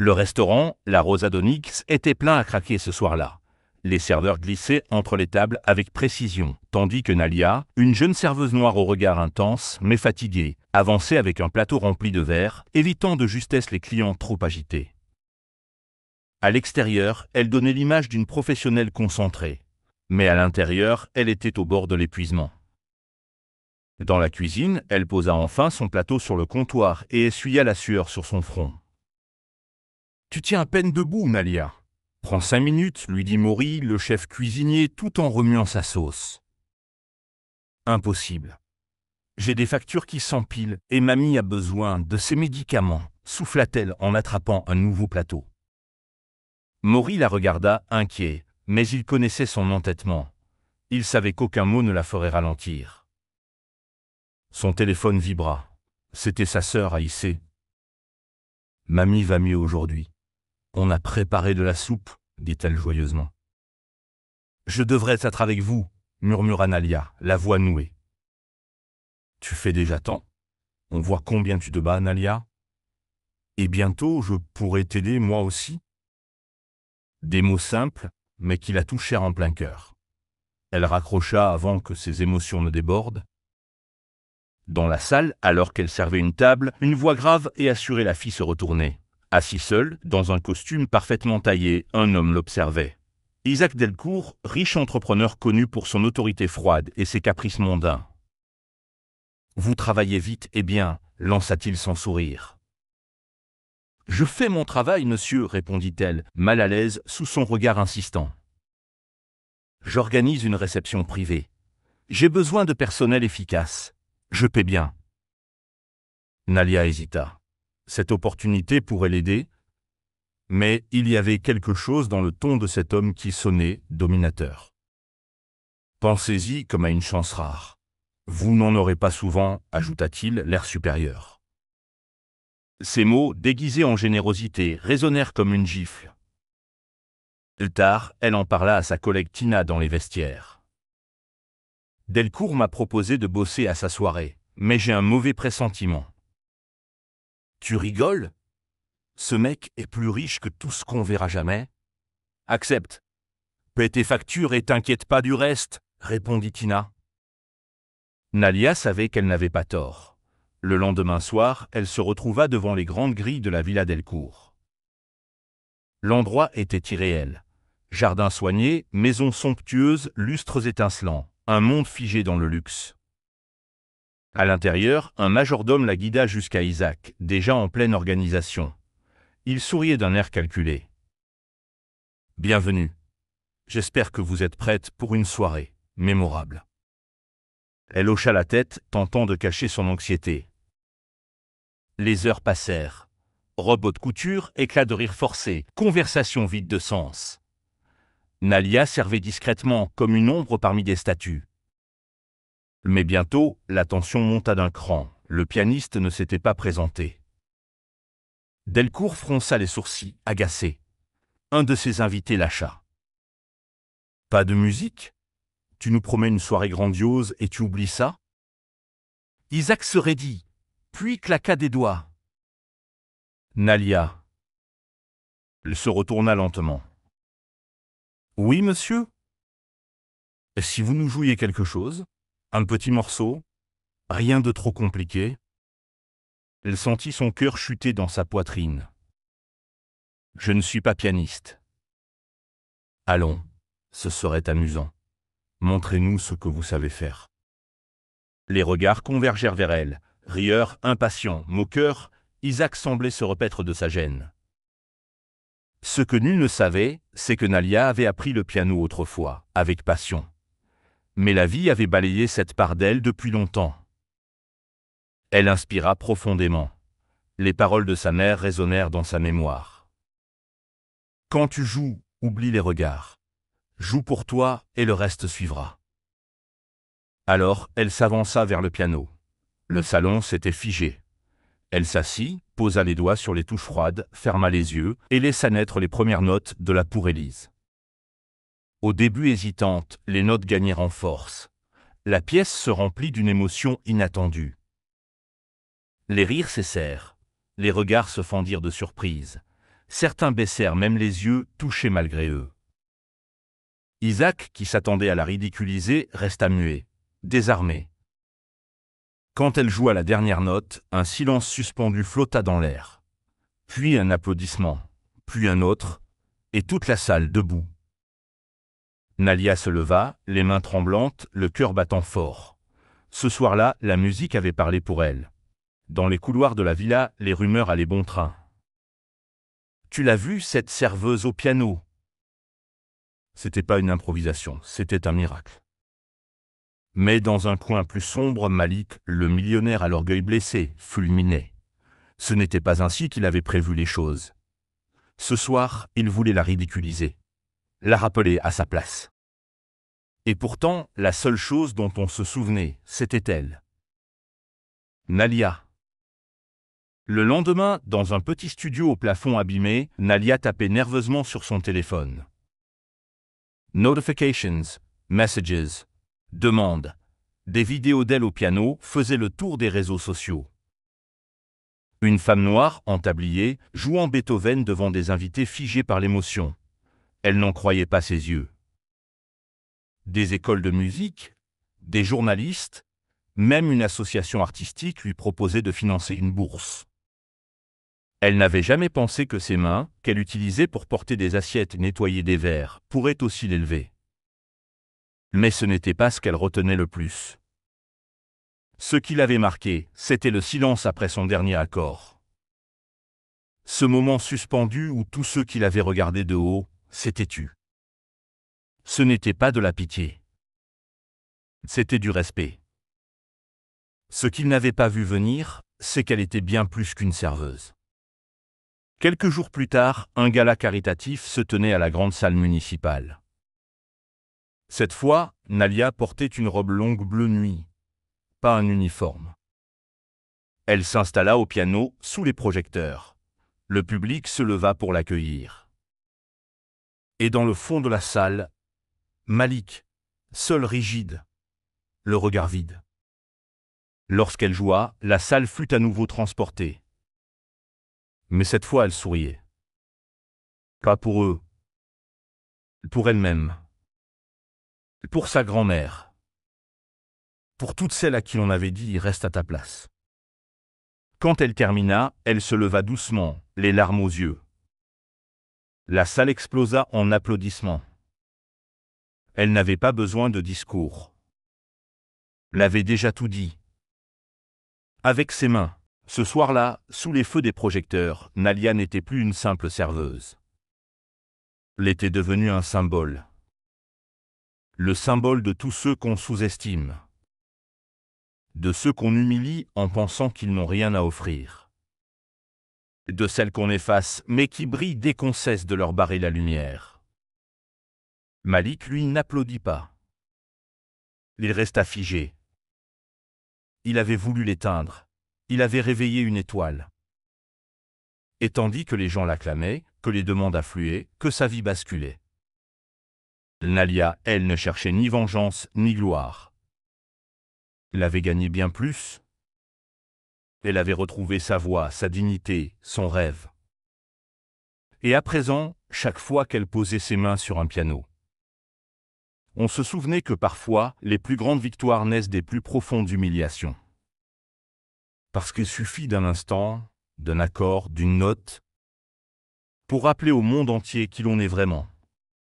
Le restaurant, la Rosa d'Onyx, était plein à craquer ce soir-là. Les serveurs glissaient entre les tables avec précision, tandis que Nalia, une jeune serveuse noire au regard intense, mais fatiguée, avançait avec un plateau rempli de verres, évitant de justesse les clients trop agités. À l'extérieur, elle donnait l'image d'une professionnelle concentrée. Mais à l'intérieur, elle était au bord de l'épuisement. Dans la cuisine, elle posa enfin son plateau sur le comptoir et essuya la sueur sur son front. « Tu tiens à peine debout, Nalia. Prends 5 minutes, lui dit Maury, le chef cuisinier, tout en remuant sa sauce. Impossible. J'ai des factures qui s'empilent et mamie a besoin de ses médicaments, souffla-t-elle en attrapant un nouveau plateau. Maury la regarda, inquiet, mais il connaissait son entêtement. Il savait qu'aucun mot ne la ferait ralentir. Son téléphone vibra. C'était sa sœur Aïssé. « Mamie va mieux aujourd'hui. On a préparé de la soupe, dit-elle joyeusement. « Je devrais être avec vous, murmura Nalia, la voix nouée. Tu fais déjà tant. On voit combien tu te bats, Nalia. Et bientôt, je pourrai t'aider moi aussi. » Des mots simples, mais qui la touchèrent en plein cœur. Elle raccrocha avant que ses émotions ne débordent. Dans la salle, alors qu'elle servait une table, une voix grave et assurée la fit se retourner. Assis seul, dans un costume parfaitement taillé, un homme l'observait. Isaac Delcourt, riche entrepreneur connu pour son autorité froide et ses caprices mondains. « Vous travaillez vite et bien, lança-t-il sans sourire. « Je fais mon travail, monsieur, répondit-elle, mal à l'aise sous son regard insistant. « J'organise une réception privée. J'ai besoin de personnel efficace. Je paie bien. » Nalia hésita. Cette opportunité pourrait l'aider, mais il y avait quelque chose dans le ton de cet homme qui sonnait dominateur. « Pensez-y comme à une chance rare. Vous n'en aurez pas souvent, ajouta-t-il, l'air supérieur. Ces mots, déguisés en générosité, résonnèrent comme une gifle. Plus tard, elle en parla à sa collègue Tina dans les vestiaires. « Delcourt m'a proposé de bosser à sa soirée, mais j'ai un mauvais pressentiment. »« Tu rigoles ? Ce mec est plus riche que tout ce qu'on verra jamais. »« Accepte. Paie tes factures et t'inquiète pas du reste, » répondit Tina. Nalia savait qu'elle n'avait pas tort. Le lendemain soir, elle se retrouva devant les grandes grilles de la villa Delcourt. L'endroit était irréel. Jardin soigné, maisons somptueuses, lustres étincelants, un monde figé dans le luxe. À l'intérieur, un majordome la guida jusqu'à Isaac, déjà en pleine organisation. Il souriait d'un air calculé. « Bienvenue. J'espère que vous êtes prête pour une soirée mémorable. » Elle hocha la tête, tentant de cacher son anxiété. Les heures passèrent. Robe de couture, éclat de rire forcé, conversation vide de sens. Nalia servait discrètement, comme une ombre parmi des statues. Mais bientôt, la tension monta d'un cran. Le pianiste ne s'était pas présenté. Delcourt fronça les sourcils, agacé. Un de ses invités lâcha. « Pas de musique ? Tu nous promets une soirée grandiose et tu oublies ça ?» Isaac se raidit, puis claqua des doigts. Nalia. Elle se retourna lentement. « Oui, monsieur ? Si vous nous jouiez quelque chose, un petit morceau, rien de trop compliqué. » Elle sentit son cœur chuter dans sa poitrine. « Je ne suis pas pianiste. » « Allons, ce serait amusant. Montrez-nous ce que vous savez faire. » Les regards convergèrent vers elle. Rieur, impatient, moqueur, Isaac semblait se repaître de sa gêne. Ce que nul ne savait, c'est que Nalia avait appris le piano autrefois, avec passion. Mais la vie avait balayé cette part d'elle depuis longtemps. Elle inspira profondément. Les paroles de sa mère résonnèrent dans sa mémoire. « Quand tu joues, oublie les regards. Joue pour toi et le reste suivra. » Alors, elle s'avança vers le piano. Le salon s'était figé. Elle s'assit, posa les doigts sur les touches froides, ferma les yeux et laissa naître les premières notes de la Pour-Élise. Au début hésitante, les notes gagnèrent en force. La pièce se remplit d'une émotion inattendue. Les rires cessèrent. Les regards se fendirent de surprise. Certains baissèrent même les yeux, touchés malgré eux. Isaac, qui s'attendait à la ridiculiser, resta muet, désarmé. Quand elle joua la dernière note, un silence suspendu flotta dans l'air. Puis un applaudissement, puis un autre, et toute la salle debout. Nalia se leva, les mains tremblantes, le cœur battant fort. Ce soir-là, la musique avait parlé pour elle. Dans les couloirs de la villa, les rumeurs allaient bon train. « Tu l'as vue, cette serveuse au piano ?» C'était pas une improvisation, c'était un miracle. Mais dans un coin plus sombre, Malik, le millionnaire à l'orgueil blessé, fulminait. Ce n'était pas ainsi qu'il avait prévu les choses. Ce soir, il voulait la ridiculiser, la rappeler à sa place. Et pourtant, la seule chose dont on se souvenait, c'était elle. Nalia. Le lendemain, dans un petit studio au plafond abîmé, Nalia tapait nerveusement sur son téléphone. Notifications, messages, demandes. Des vidéos d'elle au piano faisaient le tour des réseaux sociaux. Une femme noire, en tablier, jouant Beethoven devant des invités figés par l'émotion. Elle n'en croyait pas ses yeux. Des écoles de musique, des journalistes, même une association artistique lui proposait de financer une bourse. Elle n'avait jamais pensé que ses mains, qu'elle utilisait pour porter des assiettes et nettoyer des verres, pourraient aussi l'élever. Mais ce n'était pas ce qu'elle retenait le plus. Ce qui l'avait marqué, c'était le silence après son dernier accord. Ce moment suspendu où tous ceux qui l'avaient regardé de haut s'étaient tus. Ce n'était pas de la pitié. C'était du respect. Ce qu'il n'avait pas vu venir, c'est qu'elle était bien plus qu'une serveuse. Quelques jours plus tard, un gala caritatif se tenait à la grande salle municipale. Cette fois, Nalia portait une robe longue bleu nuit, pas un uniforme. Elle s'installa au piano, sous les projecteurs. Le public se leva pour l'accueillir. Et dans le fond de la salle, Malik, seul rigide, le regard vide. Lorsqu'elle joua, la salle fut à nouveau transportée. Mais cette fois, elle souriait. Pas pour eux. Pour elle-même. Pour sa grand-mère. Pour toutes celles à qui l'on avait dit « reste à ta place ». Quand elle termina, elle se leva doucement, les larmes aux yeux. La salle explosa en applaudissements. Elle n'avait pas besoin de discours. Elle avait déjà tout dit. Avec ses mains. Ce soir-là, sous les feux des projecteurs, Nalia n'était plus une simple serveuse. Elle était devenue un symbole. Le symbole de tous ceux qu'on sous-estime. De ceux qu'on humilie en pensant qu'ils n'ont rien à offrir. De celles qu'on efface, mais qui brillent dès qu'on cesse de leur barrer la lumière. Malik, lui, n'applaudit pas. Il resta figé. Il avait voulu l'éteindre. Il avait réveillé une étoile. Et tandis que les gens l'acclamaient, que les demandes affluaient, que sa vie basculait. Nalia, elle, ne cherchait ni vengeance, ni gloire. Elle avait gagné bien plus. Elle avait retrouvé sa voix, sa dignité, son rêve. Et à présent, chaque fois qu'elle posait ses mains sur un piano, on se souvenait que parfois, les plus grandes victoires naissent des plus profondes humiliations. Parce qu'il suffit d'un instant, d'un accord, d'une note, pour rappeler au monde entier qui l'on est vraiment.